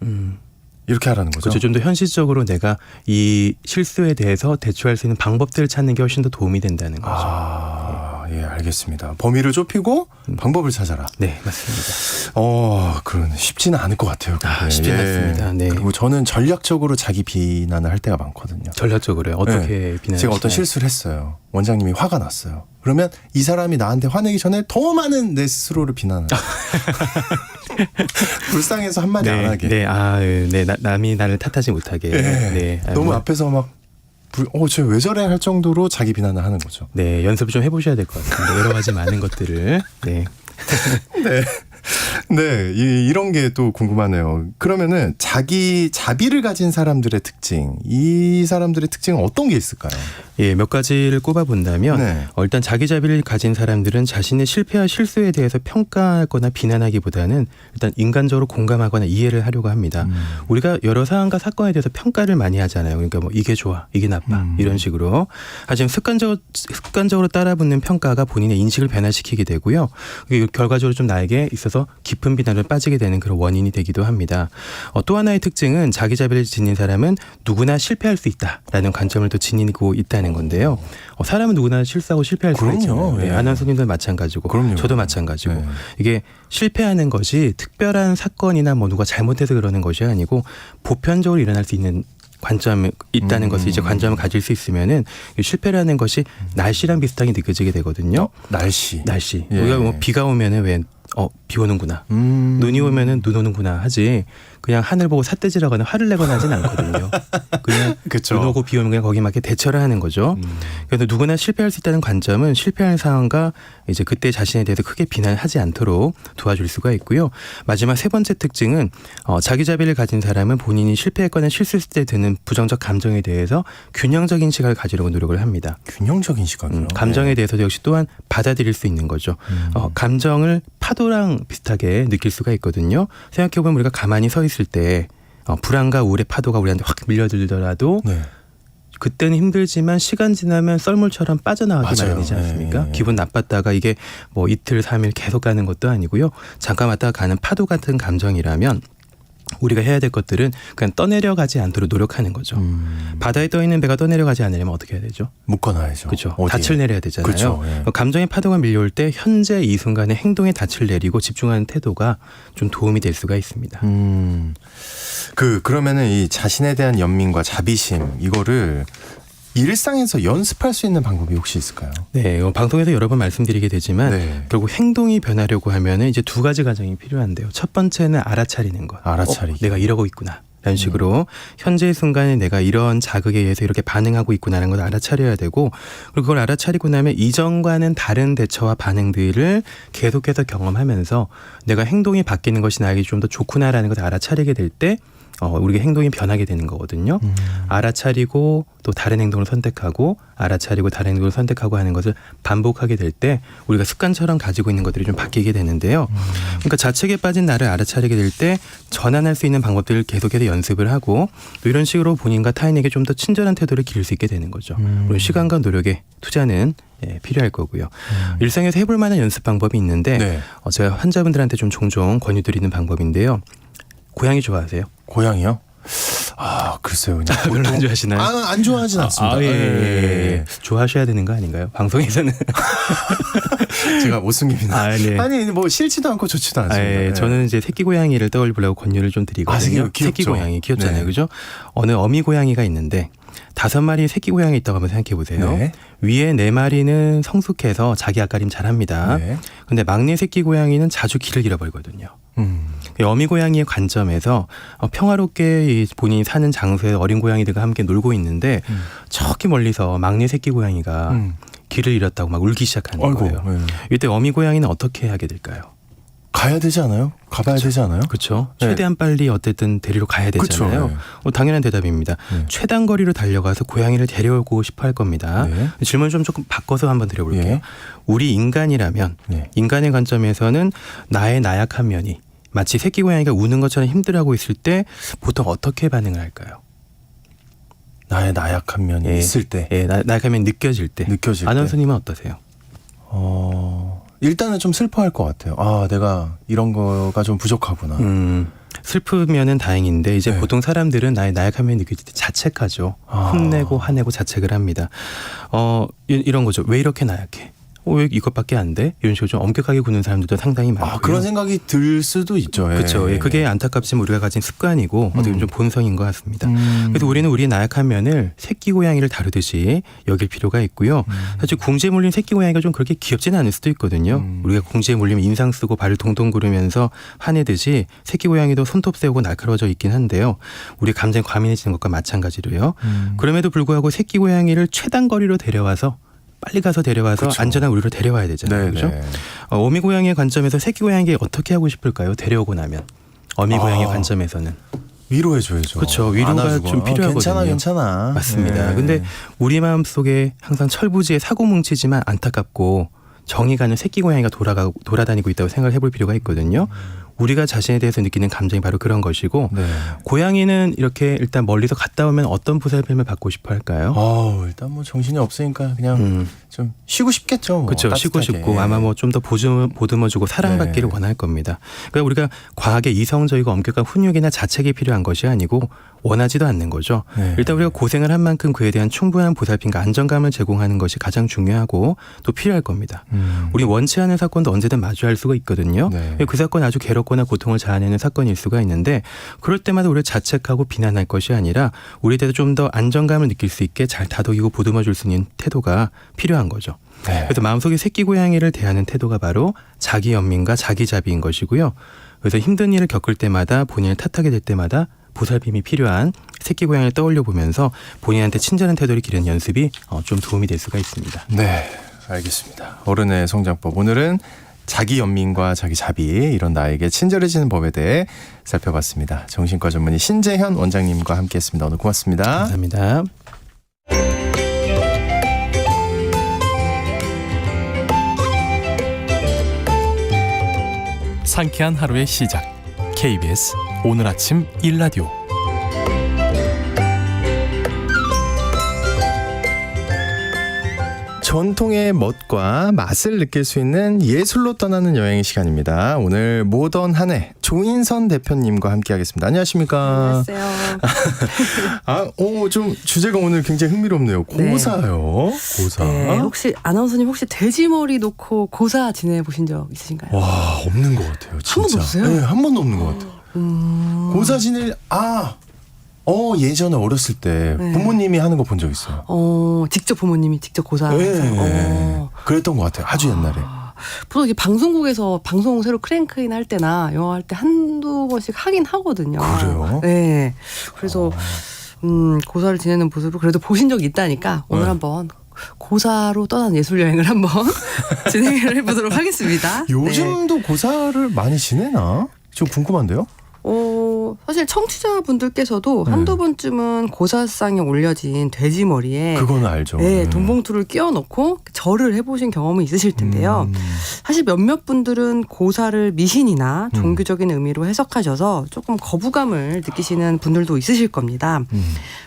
이렇게 하라는 거죠. 그렇죠. 좀 더 현실적으로 내가 이 실수에 대해서 대처할 수 있는 방법들을 찾는 게 훨씬 더 도움이 된다는 거죠. 예, 알겠습니다. 범위를 좁히고 방법을 찾아라. 네, 맞습니다. 그건 쉽지는 않을 것 같아요. 쉽지는 않습니다. 네. 그리고 저는 전략적으로 자기 비난을 할 때가 많거든요. 전략적으로요. 어떻게 비난하시나요? 제가 어떤 실수를 했어요. 원장님이 화가 났어요. 그러면 이 사람이 나한테 화내기 전에 더 많은 내 스스로를 비난을 불쌍해서 한마디 안 하게. 네, 남이 나를 탓하지 못하게. 네. 너무 앞에서 막 쟤 왜 저래 할 정도로 자기 비난을 하는 거죠. 네, 연습을 좀 해보셔야 될 것 같습니다. 여러 가지 많은 것들을. 네. 네, 이런 게 또 궁금하네요. 그러면은 자비를 가진 사람들의 특징, 이 사람들의 특징은 어떤 게 있을까요? 예, 몇 가지를 꼽아본다면 네. 일단 자기 자비를 가진 사람들은 자신의 실패와 실수에 대해서 평가하거나 비난하기보다는 일단 인간적으로 공감하거나 이해를 하려고 합니다. 우리가 여러 상황과 사건에 대해서 평가를 많이 하잖아요. 그러니까 뭐 이게 좋아, 이게 나빠 이런 식으로. 하지만 습관적으로 따라붙는 평가가 본인의 인식을 변화시키게 되고요. 그게 결과적으로 좀 나에게 있어서 깊은 비난을 빠지게 되는 그런 원인이 되기도 합니다. 또 하나의 특징은 자기 자비를 지닌 사람은 누구나 실패할 수 있다라는 관점을 또 지니고 있다는 건데요. 사람은 누구나 실수하고 실패할 수 있죠. 네. 아나운서님도 마찬가지고, 그럼요. 저도 마찬가지고. 네. 이게 실패하는 것이 특별한 사건이나 뭐 누가 잘못해서 그러는 것이 아니고 보편적으로 일어날 수 있는 관점이 있다는 것을 이제 관점을 가질 수 있으면은 실패라는 것이 날씨랑 비슷하게 느껴지게 되거든요. 날씨. 예. 우리가 뭐 비가 오면은 왜 비 오는구나. 눈이 오면은 눈 오는구나 하지. 그냥 하늘 보고 삿대질하거나 화를 내거나 하진 않거든요. 그냥 그쵸. 눈 오고 비 오면 그냥 거기에 맞게 대처를 하는 거죠. 그래서 누구나 실패할 수 있다는 관점은 실패하는 상황과 이제 그때 자신에 대해서 크게 비난하지 않도록 도와줄 수가 있고요. 마지막 세 번째 특징은 자기 자비를 가진 사람은 본인이 실패했거나 실수했을 때 드는 부정적 감정에 대해서 균형적인 시각을 가지려고 노력을 합니다. 균형적인 시각이요. 감정에 대해서도 역시 또한 받아들일 수 있는 거죠. 감정을 파도랑 비슷하게 느낄 수가 있거든요. 생각해보면 우리가 가만히 서 있을 때 불안과 우울의 파도가 우리한테 확 밀려들더라도 네. 그때는 힘들지만 시간 지나면 썰물처럼 빠져나가기 맞아요. 마련이지 않습니까? 네. 기분 나빴다가 이게 뭐 이틀, 3일 계속 가는 것도 아니고요. 잠깐 왔다가 가는 파도 같은 감정이라면 우리가 해야 될 것들은 그냥 떠내려가지 않도록 노력하는 거죠. 바다에 떠 있는 배가 떠내려가지 않으려면 어떻게 해야 되죠? 묶어놔야죠. 그렇죠. 어디에? 닷을 내려야 되잖아요. 그렇죠. 예. 감정의 파도가 밀려올 때 현재 이 순간에 행동에 닻을 내리고 집중하는 태도가 좀 도움이 될 수가 있습니다. 그러면은 이 자신에 대한 연민과 자비심 이거를 일상에서 연습할 수 있는 방법이 혹시 있을까요? 네, 방송에서 여러 번 말씀드리게 되지만 네. 결국 행동이 변하려고 하면은 이제 두 가지 과정이 필요한데요. 첫 번째는 알아차리는 것. 알아차리기. 내가 이러고 있구나. 라는 식으로 현재의 순간에 내가 이런 자극에 의해서 이렇게 반응하고 있구나라는 걸 알아차려야 되고, 그리고 그걸 알아차리고 나면 이전과는 다른 대처와 반응들을 계속해서 경험하면서 내가 행동이 바뀌는 것이 나에게 좀 더 좋구나라는 것을 알아차리게 될 때 우리가 행동이 변하게 되는 거거든요. 알아차리고 또 다른 행동을 선택하고 알아차리고 다른 행동을 선택하고 하는 것을 반복하게 될 때 우리가 습관처럼 가지고 있는 것들이 좀 바뀌게 되는데요. 그러니까 자책에 빠진 나를 알아차리게 될 때 전환할 수 있는 방법들을 계속해서 연습을 하고 또 이런 식으로 본인과 타인에게 좀 더 친절한 태도를 기를 수 있게 되는 거죠. 물론 시간과 노력에 투자는 필요할 거고요. 일상에서 해볼 만한 연습 방법이 있는데 네. 제가 환자분들한테 좀 종종 권유드리는 방법인데요. 고양이 좋아하세요? 고양이요? 글쎄요. 그냥 별로 안 좋아하시나요? 안 좋아하진 않습니다. 예. 좋아하셔야 되는 거 아닌가요? 방송에서는. 제가 못승깁니다. 네. 아니 뭐 싫지도 않고 좋지도 않습니다. 네. 저는 이제 새끼 고양이를 떠올리려고 권유를 좀 드리거든요. 귀엽죠. 새끼 고양이 귀엽잖아요. 네. 그죠? 어느 어미 고양이가 있는데 5마리 새끼 고양이 있다고 한번 생각해 보세요. 네. 위에 4마리는 성숙해서 자기 앞가림 잘합니다. 네. 근데 막내 새끼 고양이는 자주 길을 잃어버리거든요. 어미 고양이의 관점에서 평화롭게 이 본인이 사는 장소에 어린 고양이들과 함께 놀고 있는데 저기 멀리서 막내 새끼 고양이가 길을 잃었다고 막 울기 시작하는 거예요. 네. 이때 어미 고양이는 어떻게 하게 될까요? 가야 되지 않아요? 가봐야 되지 않아요? 그렇죠. 네. 최대한 빨리 어쨌든 데리러 가야 되잖아요. 그쵸, 당연한 대답입니다. 네. 최단 거리로 달려가서 고양이를 데려오고 싶어 할 겁니다. 네. 질문 좀 조금 바꿔서 한번 드려볼게요. 예. 우리 인간이라면 네. 인간의 관점에서는 나의 나약한 면이 마치 새끼 고양이가 우는 것처럼 힘들어하고 있을 때 보통 어떻게 반응을 할까요? 나의 나약한 면이 있을 때. 나약한 면이 느껴질 때. 느껴질 때. 아나운서님은 어떠세요? 일단은 좀 슬퍼할 것 같아요. 내가 이런 거가 좀 부족하구나. 슬프면은 다행인데 이제 네. 보통 사람들은 나의 나약함을 느낄 때 자책하죠. 혼내고 화내고 자책을 합니다. 이런 거죠. 왜 이렇게 나약해? 왜 이것밖에 안 돼? 이런 식으로 좀 엄격하게 구는 사람들도 상당히 많고요. 그런 생각이 들 수도 있죠. 예. 그렇죠. 예, 그게 안타깝지만 우리가 가진 습관이고 어떻게 보면 좀 본성인 것 같습니다. 그래서 우리는 우리의 나약한 면을 새끼 고양이를 다루듯이 여길 필요가 있고요. 사실 궁지에 몰린 새끼 고양이가 좀 그렇게 귀엽지는 않을 수도 있거든요. 우리가 궁지에 몰리면 인상 쓰고 발을 동동 구르면서 화내듯이 새끼 고양이도 손톱 세우고 날카로워져 있긴 한데요. 우리 감정이 과민해지는 것과 마찬가지로요. 그럼에도 불구하고 새끼 고양이를 최단 거리로 데려와서 빨리 가서 데려와서 그쵸. 안전한 우리로 데려와야 되잖아요. 그렇죠? 어미 고양이의 관점에서 새끼 고양이에게 어떻게 하고 싶을까요? 데려오고 나면. 어미 고양이의 관점에서는. 위로해줘야죠. 그렇죠. 위로가 안아주고. 좀 필요하거든요. 괜찮아. 맞습니다. 근데 우리 마음속에 항상 철부지에 사고뭉치지만 안타깝고 정이 가는 새끼 고양이가 돌아다니고 있다고 생각을 해볼 필요가 있거든요. 우리가 자신에 대해서 느끼는 감정이 바로 그런 것이고 네. 고양이는 이렇게 일단 멀리서 갔다 오면 어떤 보살핌을 받고 싶어 할까요? 일단 뭐 정신이 없으니까 그냥 좀 쉬고 싶겠죠. 뭐. 그렇죠. 쉬고 따뜻하게. 싶고 아마 뭐 좀 더 보듬어주고 사랑받기를 네. 원할 겁니다. 그러니까 우리가 과하게 이성적이고 엄격한 훈육이나 자책이 필요한 것이 아니고 원하지도 않는 거죠. 네. 일단 우리가 고생을 한 만큼 그에 대한 충분한 보살핌과 안정감을 제공하는 것이 가장 중요하고 또 필요할 겁니다. 우리 원치 않은 사건도 언제든 마주할 수가 있거든요. 네. 그 사건 아주 괴롭거나 고통을 자아내는 사건일 수가 있는데 그럴 때마다 우리가 자책하고 비난할 것이 아니라 우리에 대해서 좀 더 안정감을 느낄 수 있게 잘 다독이고 보듬어줄 수 있는 태도가 필요한 거죠. 네. 그래서 마음속에 새끼 고양이를 대하는 태도가 바로 자기 연민과 자기 자비인 것이고요. 그래서 힘든 일을 겪을 때마다 본인을 탓하게 될 때마다 보살핌이 필요한 새끼 고양이를 떠올려 보면서 본인한테 친절한 태도를 기르는 연습이 좀 도움이 될 수가 있습니다. 네, 알겠습니다. 어른의 성장법. 오늘은 자기 연민과 자기 자비, 이런 나에게 친절해지는 법에 대해 살펴봤습니다. 정신과 전문의 신재현 원장님과 함께했습니다. 오늘 고맙습니다. 감사합니다. 상쾌한 하루의 시작. KBS 오늘 아침 1라디오. 전통의 멋과 맛을 느낄 수 있는 예술로 떠나는 여행 시간입니다. 오늘 모던 한 해 조인선 대표님과 함께하겠습니다. 안녕하십니까? 안녕하세요. 좀 주제가 오늘 굉장히 흥미롭네요. 고사요. 고사. 네, 혹시 아나운서님 혹시 돼지머리 놓고 고사 지내보신 적 있으신가요? 와, 없는 것 같아요. 진짜. 한 번도 없어요? 네, 한 번도 없는 것 같아요. 고사 지낼 예전에 어렸을 때 네. 부모님이 하는 거 본 적 있어요. 직접 부모님이 직접 고사. 네. 그랬던 것 같아요. 아주 옛날에. 보통 이게 방송국에서 방송 새로 크랭크인 할 때나 영화 할 때 한두 번씩 하긴 하거든요. 그래요? 네. 그래서 고사를 지내는 모습을 그래도 보신 적이 있다니까 오늘 네. 한번 고사로 떠난 예술 여행을 한번 진행을 해보도록 하겠습니다. 요즘도 고사를 많이 지내나? 좀 궁금한데요? 사실 청취자분들께서도 한두 번쯤은 고사상에 올려진 돼지머리에 그거는 알죠. 네, 돈봉투를 끼워 넣고 절을 해보신 경험은 있으실 텐데요. 사실 몇몇 분들은 고사를 미신이나 종교적인 의미로 해석하셔서 조금 거부감을 느끼시는 분들도 있으실 겁니다.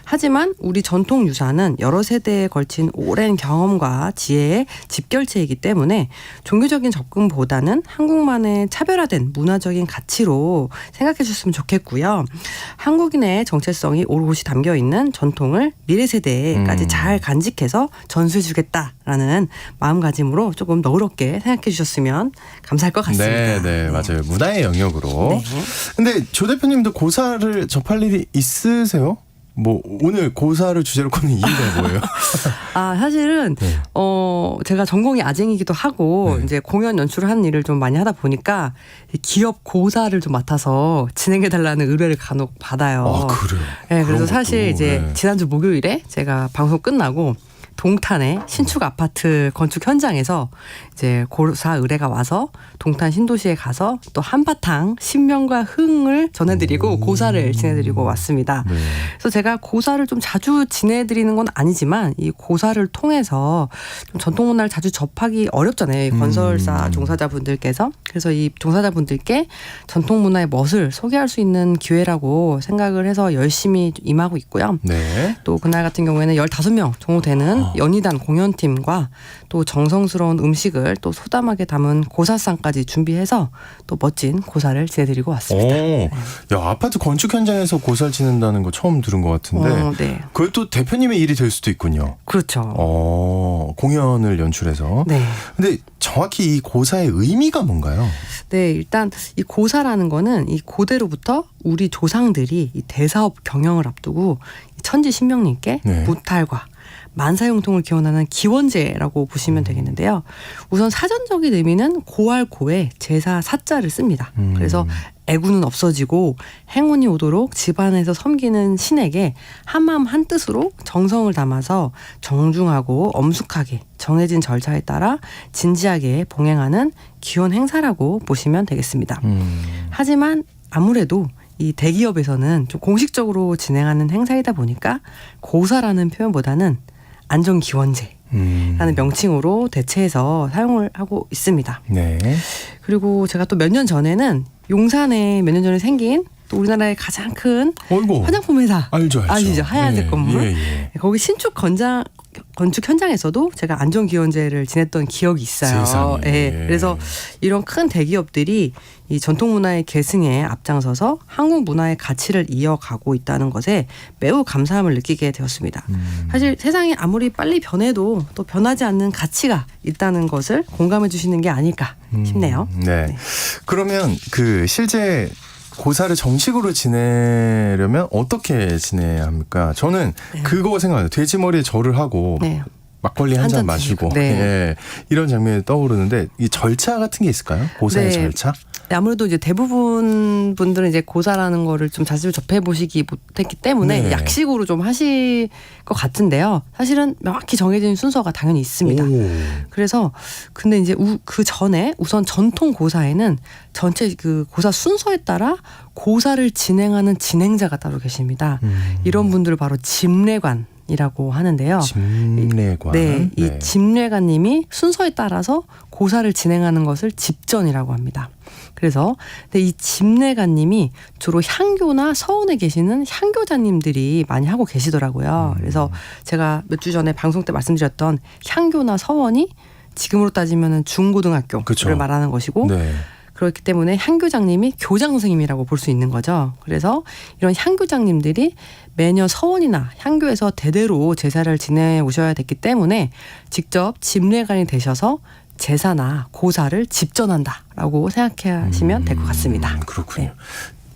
하지만 우리 전통 유산은 여러 세대에 걸친 오랜 경험과 지혜의 집결체이기 때문에 종교적인 접근보다는 한국만의 차별화된 문화적인 가치로 생각해 주셨으면 좋겠고요. 한국인의 정체성이 오롯이 담겨 있는 전통을 미래 세대까지 잘 간직해서 전수해주겠다라는 마음가짐으로 조금 너그럽게 생각해 주셨으면 감사할 것 같습니다. 네, 맞아요. 문화의 영역으로. 네. 근데 조 대표님도 고사를 접할 일이 있으세요? 뭐 오늘 고사를 주제로 꺼낸 이유가 뭐예요? 사실은 네. 제가 전공이 아쟁이기도 하고 네. 이제 공연 연출을 하는 일을 좀 많이 하다 보니까 기업 고사를 좀 맡아서 진행해달라는 의뢰를 간혹 받아요. 그래요? 네, 그래서 그런 사실 것도, 이제 네. 지난주 목요일에 제가 방송 끝나고 동탄의 신축 아파트 건축 현장에서 이제 고사 의뢰가 와서 동탄 신도시에 가서 또 한바탕 신명과 흥을 전해드리고 고사를 지내드리고 왔습니다. 네. 그래서 제가 고사를 좀 자주 지내드리는 건 아니지만 이 고사를 통해서 좀 전통 문화를 자주 접하기 어렵잖아요. 이 건설사 종사자분들께서. 그래서 이 종사자분들께 전통 문화의 멋을 소개할 수 있는 기회라고 생각을 해서 열심히 임하고 있고요. 네. 또 그날 같은 경우에는 15명 정도 되는 연희단 공연팀과 또 정성스러운 음식을 또 소담하게 담은 고사상까지 준비해서 또 멋진 고사를 지내드리고 왔습니다. 야, 아파트 건축 현장에서 고사를 지낸다는 거 처음 들은 것 같은데 네. 그걸 또 대표님의 일이 될 수도 있군요. 그렇죠. 공연을 연출해서. 네. 근데 정확히 이 고사의 의미가 뭔가요? 네, 일단 이 고사라는 거는 이 고대로부터 우리 조상들이 이 대사업 경영을 앞두고 천지 신명님께 네. 무탈과 만사형통을 기원하는 기원제라고 보시면 되겠는데요. 우선 사전적인 의미는 고할 고에 제사 사자를 씁니다. 그래서 애구는 없어지고 행운이 오도록 집안에서 섬기는 신에게 한마음 한뜻으로 정성을 담아서 정중하고 엄숙하게 정해진 절차에 따라 진지하게 봉행하는 기원 행사라고 보시면 되겠습니다. 하지만 아무래도 이 대기업에서는 좀 공식적으로 진행하는 행사이다 보니까 고사라는 표현보다는 안전기원제라는 명칭으로 대체해서 사용을 하고 있습니다. 네. 그리고 제가 또 몇 년 전에는 용산에 몇 년 전에 생긴 또 우리나라의 가장 큰 어이구. 화장품 회사 알죠. 아시죠? 하얀색 예, 건물. 예, 예. 거기 신축 건축 현장에서도 제가 안전기원제를 지냈던 기억이 있어요. 세상에. 예. 그래서 이런 큰 대기업들이 이 전통 문화의 계승에 앞장서서 한국 문화의 가치를 이어가고 있다는 것에 매우 감사함을 느끼게 되었습니다. 사실 세상이 아무리 빨리 변해도 또 변하지 않는 가치가 있다는 것을 공감해 주시는 게 아닐까 싶네요. 네. 네. 그러면 그 실제 고사를 정식으로 지내려면 어떻게 지내야 합니까? 저는 네. 그거 생각해요. 돼지머리에 절을 하고 네. 막걸리 한 한 잔 잔 마시고 드시고. 네. 예, 이런 장면이 떠오르는데 이 절차 같은 게 있을까요? 고사의 네. 절차? 네, 아무래도 이제 대부분 분들은 이제 고사라는 거를 좀 자주 접해보시기 못했기 때문에 네. 약식으로 좀 하실 것 같은데요. 사실은 명확히 정해진 순서가 당연히 있습니다. 그래서 근데 이제 그 전에 우선 전통 고사에는 전체 그 고사 순서에 따라 고사를 진행하는 진행자가 따로 계십니다. 이런 분들을 바로 집례관이라고 하는데요. 집례관. 네, 이 집례관님이 순서에 따라서 고사를 진행하는 것을 집전이라고 합니다. 그래서 근데 이 집례관님이 주로 향교나 서원에 계시는 향교자님들이 많이 하고 계시더라고요. 그래서 제가 몇 주 전에 방송 때 말씀드렸던 향교나 서원이 지금으로 따지면 중고등학교를 그쵸. 말하는 것이고 네. 그렇기 때문에 향교장님이 교장 선생님이라고 볼 수 있는 거죠. 그래서 이런 향교장님들이 매년 서원이나 향교에서 대대로 제사를 지내오셔야 됐기 때문에 직접 집례관이 되셔서 제사나 고사를 집전한다라고 생각하시면 될 것 같습니다. 그렇군요. 네.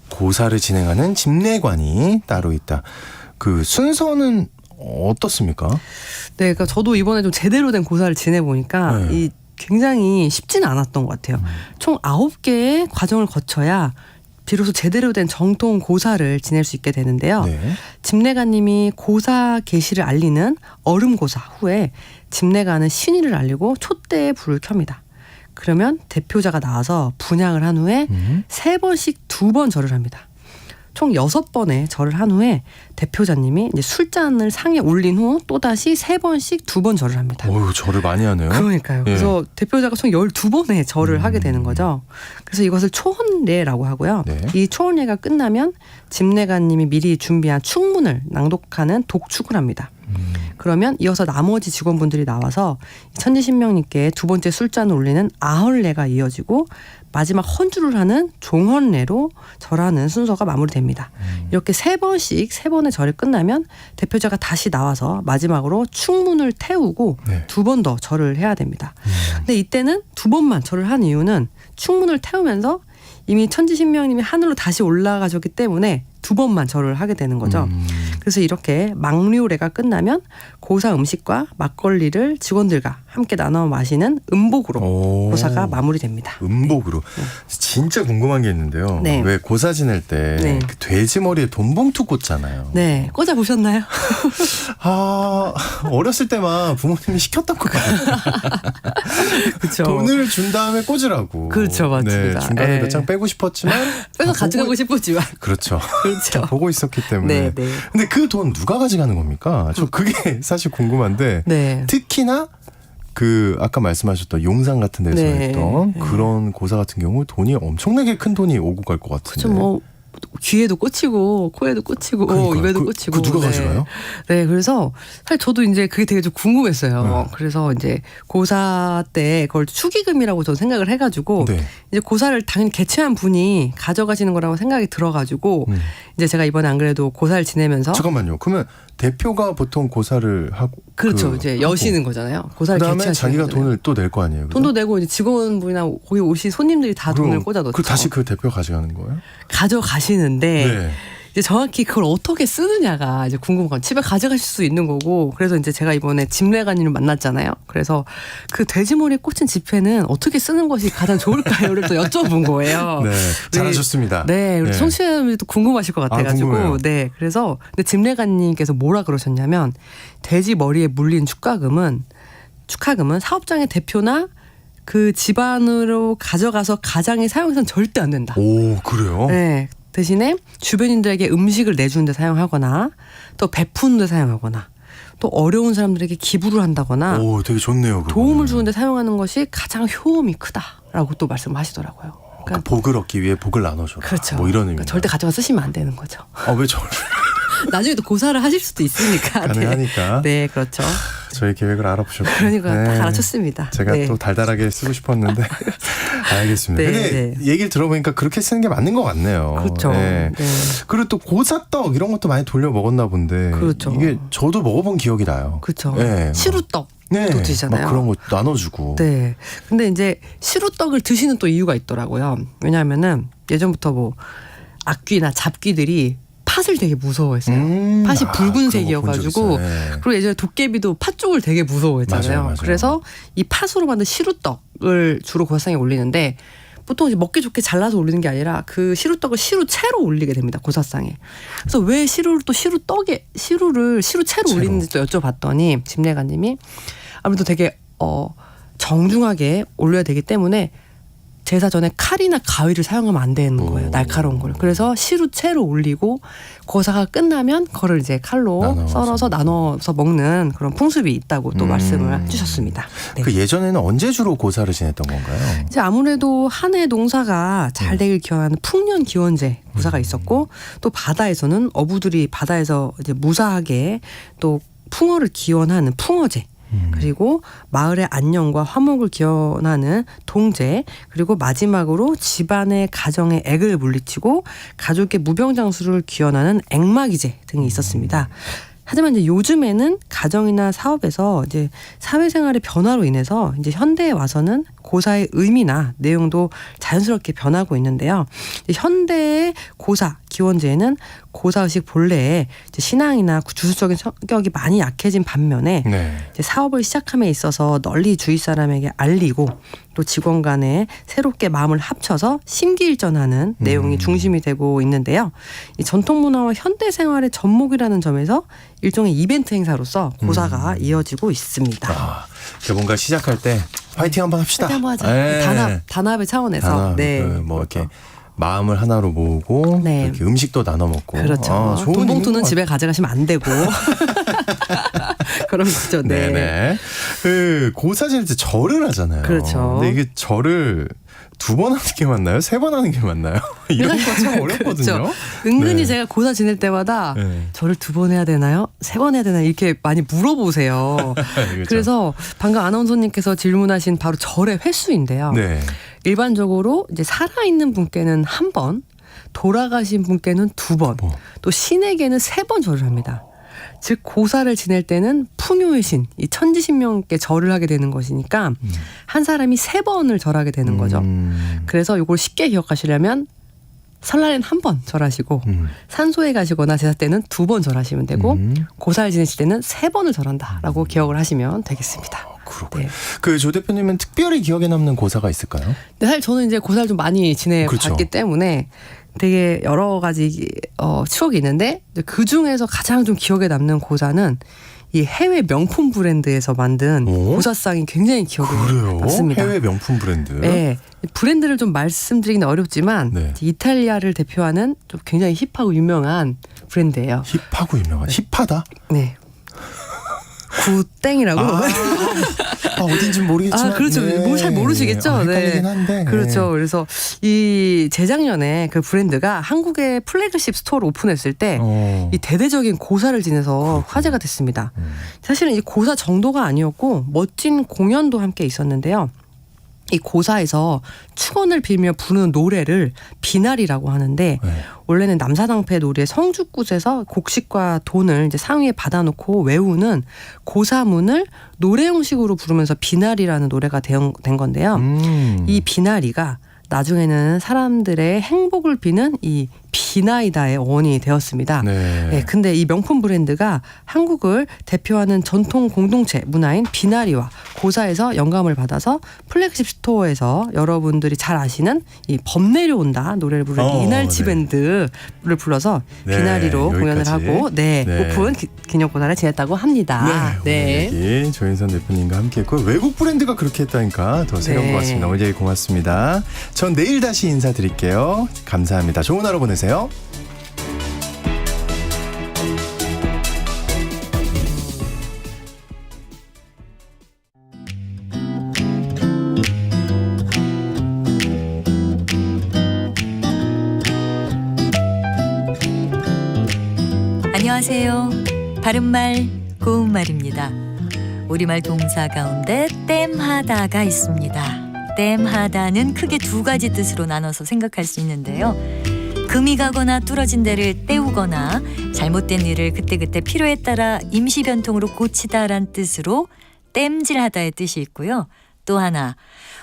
고사를 진행하는 집례관이 따로 있다. 그 순서는 어떻습니까? 네, 그러니까 저도 이번에 좀 제대로 된 고사를 지내보니까 네. 이 굉장히 쉽지는 않았던 것 같아요. 총 9개의 과정을 거쳐야 비로소 제대로 된 정통 고사를 지낼 수 있게 되는데요. 네. 집례관님이 고사 계시를 알리는 얼음고사 후에 집례관은 신의를 알리고 촛대에 불을 켭니다. 그러면 대표자가 나와서 분향을 한 후에 3번씩 2번 절을 합니다. 총 6번의 절을 한 후에 대표자님이 이제 술잔을 상에 올린 후 또다시 3번씩 2번 절을 합니다. 어휴, 절을 많이 하네요. 그러니까요. 예. 그래서 대표자가 총 12번의 절을 하게 되는 거죠. 그래서 이것을 초혼례라고 하고요. 네. 이 초혼례가 끝나면 집례관님이 미리 준비한 축문을 낭독하는 독축을 합니다. 그러면 이어서 나머지 직원분들이 나와서 천지신명님께 2번째 술잔을 올리는 아헐례가 이어지고 마지막 헌주를 하는 종헌례로 절하는 순서가 마무리됩니다. 이렇게 3번씩 3번의 절이 끝나면 대표자가 다시 나와서 마지막으로 축문을 태우고 네. 2번 더 절을 해야 됩니다. 근데 이때는 2번만 절을 한 이유는 축문을 태우면서 이미 천지신명님이 하늘로 다시 올라가셨기 때문에 2번만 절을 하게 되는 거죠. 그래서 이렇게 망류례가 끝나면 고사 음식과 막걸리를 직원들과 함께 나눠 마시는 음복으로 고사가 마무리됩니다. 음복으로. 진짜 궁금한 게 있는데요. 네. 왜 고사 지낼 때 네. 그 돼지 머리에 돈봉투 꽂잖아요. 네, 꽂아 보셨나요? 아, 어렸을 때만 부모님이 시켰던 것 같아요. 그렇죠. 돈을 준 다음에 꽂으라고. 그렇죠, 맞습니다. 네, 중간에 네. 몇 장 빼고 싶었지만 빼서 가져가고 싶었지만 그렇죠. 그렇죠. 보고 있었기 때문에. 네, 네. 근데 그 돈 누가 가져가는 겁니까? 저 그게 사실 궁금한데. 네. 특히나 그 아까 말씀하셨던 용산 같은 데서 네. 했던 네. 그런 고사 같은 경우 돈이 엄청나게 큰 돈이 오고 갈 것 같은데. 그렇죠. 뭐 귀에도 꽂히고 코에도 꽂히고 그러니까요. 입에도 그 꽂히고. 누가 네. 가져가요? 네, 그래서 사실 저도 이제 그게 되게 좀 궁금했어요. 네. 그래서 이제 고사 때 그걸 축의금이라고 저는 생각을 해가지고 네. 이제 고사를 당연히 개최한 분이 가져가시는 거라고 생각이 들어가지고 이제 제가 이번에 안 그래도 고사를 지내면서 잠깐만요. 그러면 대표가 보통 고사를 하고 그렇죠. 이제 여시는 거잖아요. 고사를 그다음에 개최하시는 자기가 거잖아요. 돈을 또 낼 거 아니에요. 그죠? 돈도 내고 이제 직원분이나 거기 오신 손님들이 다 돈을 꽂아놓죠. 그 다시 그 대표 가져가는 거예요? 가져가시는데 네. 이제 정확히 그걸 어떻게 쓰느냐가 이제 궁금한 건 집에 가져가실 수 있는 거고 그래서 이제 제가 이번에 집례관님을 만났잖아요. 그래서 그 돼지머리에 꽂힌 지폐는 어떻게 쓰는 것이 가장 좋을까요를 또 여쭤본 거예요. 네. 잘하셨습니다. 네, 우리 청취자분들도 궁금하실 것 같아가지고 궁금해요. 네, 그래서 근데 집례관님께서 뭐라 그러셨냐면 돼지 머리에 물린 축하금은 사업장의 대표나 그 집안으로 가져가서 가장이 사용해서는 절대 안 된다. 오, 그래요? 네. 대신에 주변인들에게 음식을 내주는 데 사용하거나 또 베푸는 데 사용하거나 또 어려운 사람들에게 기부를 한다거나 오, 되게 좋네요. 그거는. 도움을 주는 데 사용하는 것이 가장 효험이 크다라고 또 말씀하시더라고요. 그 복을 얻기 위해 복을 나눠줘라. 그렇죠. 뭐 이런 의미. 그러니까 절대 가져가 쓰시면 안 되는 거죠. 왜 저를 나중에 또 고사를 하실 수도 있으니까. 가능하니까. 네, 그렇죠. 저희 계획을 알아보셨고. 그러니까 딱 알아쳤습니다. 제가 네. 또 달달하게 쓰고 싶었는데 알겠습니다. 네, 근데 네. 얘기를 들어보니까 그렇게 쓰는 게 맞는 것 같네요. 그렇죠. 네. 네. 그리고 또 고사떡 이런 것도 많이 돌려 먹었나 본데 그렇죠. 이게 저도 먹어본 기억이 나요. 그렇죠. 네. 시루떡. 네. 또 드시잖아요. 막 그런 거 나눠주고. 네. 근데 이제 시루떡을 드시는 또 이유가 있더라고요. 왜냐하면은 예전부터 뭐 악귀나 잡귀들이 팥을 되게 무서워했어요. 팥이 그런 붉은색이어가지고 거본 적 있어요. 네. 그리고 예전에 도깨비도 팥 쪽을 되게 무서워했잖아요. 맞아요, 맞아요. 그래서 이 팥으로 만든 시루떡을 주로 고사상에 올리는데 보통 이제 먹기 좋게 잘라서 올리는 게 아니라 그 시루떡을 시루채로 올리게 됩니다. 고사상에. 그래서 왜 시루를 또 시루채로 올리는지 또 여쭤봤더니 집례가님이 아무래도 되게 정중하게 올려야 되기 때문에 제사 전에 칼이나 가위를 사용하면 안 되는 거예요. 날카로운 걸. 그래서 시루채로 올리고 고사가 끝나면 그거를 이제 칼로 썰어서 나눠서 먹는 그런 풍습이 있다고 또 말씀을 해주셨습니다. 네. 그 예전에는 언제 주로 고사를 지냈던 건가요? 이제 아무래도 한 해 농사가 잘 되길 기원하는 풍년 기원제 고사가 있었고 또 바다에서는 어부들이 바다에서 이제 무사하게 또 풍어를 기원하는 풍어제. 그리고 마을의 안녕과 화목을 기원하는 동제, 그리고 마지막으로 집안의 가정의 액을 물리치고 가족의 무병장수를 기원하는 액마기제 등이 있었습니다. 하지만 이제 요즘에는 가정이나 사업에서 이제 사회생활의 변화로 인해서 이제 현대에 와서는 고사의 의미나 내용도 자연스럽게 변하고 있는데요. 현대의 고사 기원제에는 고사의식 본래에 이제 신앙이나 주술적인 성격이 많이 약해진 반면에 네. 이제 사업을 시작함에 있어서 널리 주위 사람에게 알리고 또 직원 간에 새롭게 마음을 합쳐서 심기일전하는 내용이 중심이 되고 있는데요. 이 전통 문화와 현대 생활의 접목이라는 점에서 일종의 이벤트 행사로서 고사가 이어지고 있습니다. 뭔가 시작할 때 파이팅 한번 합시다. 파이팅 한번 하자. 네. 단합의 차원에서. 단합, 네. 뭐 이렇게 마음을 하나로 모으고 네. 이렇게 음식도 나눠 먹고. 그렇죠. 좋은 돈 봉투는 의미인 것 집에 가져가시면 안 되고. 그런 거죠. 네. 네네. 그 고사 지낼 때 절을 하잖아요. 그렇죠. 근데 이게 절을 2번 하는 게 맞나요? 3번 하는 게 맞나요? 이런 거 참 어렵거든요. 그렇죠. 은근히 네. 제가 고사 지낼 때마다 네. 저를 2번 해야 되나요? 3번 해야 되나요? 이렇게 많이 물어보세요. 그렇죠. 그래서 방금 아나운서님께서 질문하신 바로 절의 횟수인데요. 네. 일반적으로 이제 살아있는 분께는 1번, 돌아가신 분께는 2번, 또 신에게는 3번 절을 합니다. 즉 고사를 지낼 때는 풍요의 신, 이 천지신명께 절을 하게 되는 것이니까 한 사람이 3번을 절하게 되는 거죠. 그래서 이걸 쉽게 기억하시려면 설날엔 1번 절하시고 산소에 가시거나 제사 때는 2번 절하시면 되고 고사를 지내실 때는 3번을 절한다라고 기억을 하시면 되겠습니다. 그렇군요. 네. 그 조 대표님은 특별히 기억에 남는 고사가 있을까요? 근데 사실 저는 이제 고사를 좀 많이 지내봤기 그렇죠. 때문에 되게 여러 가지 추억이 있는데 그 중에서 가장 좀 기억에 남는 고사는 이 해외 명품 브랜드에서 만든 고사상이 굉장히 기억에 남습니다. 해외 명품 브랜드. 네, 브랜드를 좀 말씀드리기는 어렵지만 네. 이탈리아를 대표하는 좀 굉장히 힙하고 유명한 브랜드예요. 힙하고 유명한 힙하다. 네. 구땡이라고. 어딘지 모르겠지만. 그렇죠. 뭘 잘 모르시겠죠. 헷갈리긴 한데. 그렇죠. 그래서 이 재작년에 그 브랜드가 한국의 플래그십 스토어를 오픈했을 때 이 대대적인 고사를 지내서 화제가 됐습니다. 사실은 이 고사 정도가 아니었고 멋진 공연도 함께 있었는데요. 이 고사에서 축원을 빌며 부르는 노래를 비나리라고 하는데 네. 원래는 남사당패 놀이의 성주굿에서 곡식과 돈을 이제 상위에 받아놓고 외우는 고사문을 노래 형식으로 부르면서 비나리라는 노래가 된 건데요. 이 비나리가 나중에는 사람들의 행복을 비는 이 비나이다의 어원이 되었습니다. 네. 근데 이 명품 브랜드가 한국을 대표하는 전통 공동체 문화인 비나리와 고사에서 영감을 받아서 플래그십 스토어에서 여러분들이 잘 아시는 이 범 내려온다 노래를 부르는 이날치 밴드를 불러서 네, 비나리로 공연을 여기까지. 하고 네. 오픈 기념고사를 지냈다고 합니다. 오늘 얘기 조인선 대표님과 함께했고 외국 브랜드가 그렇게 했다니까 더 새로운 네. 것 같습니다. 오늘 얘기 고맙습니다. 전 내일 다시 인사드릴게요. 감사합니다. 좋은 하루 보내세요. 안녕하세요. 바른말 고운말입니다. 우리말 동사 가운데 땜하다가 있습니다. 땜하다는 크게 두 가지 뜻으로 나눠서 생각할 수 있는데요. 금이 가거나 뚫어진 데를 때우거나 잘못된 일을 그때그때 필요에 따라 임시 변통으로 고치다란 뜻으로 땜질하다의 뜻이 있고요. 또 하나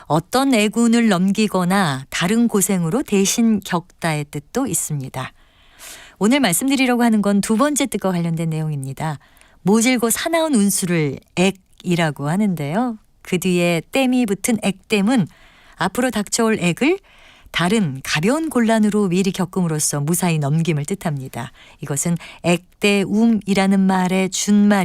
어떤 애군을 넘기거나 다른 고생으로 대신 겪다의 뜻도 있습니다. 오늘 말씀드리려고 하는 건 두 번째 뜻과 관련된 내용입니다. 모질고 사나운 운수를 액이라고 하는데요. 그 뒤에 땜이 붙은 액땜은 앞으로 닥쳐올 액을 다른 가벼운 곤란으로 미리 겪음으로써 무사히 넘김을 뜻합니다. 이것은 액대움이라는 말의 준말인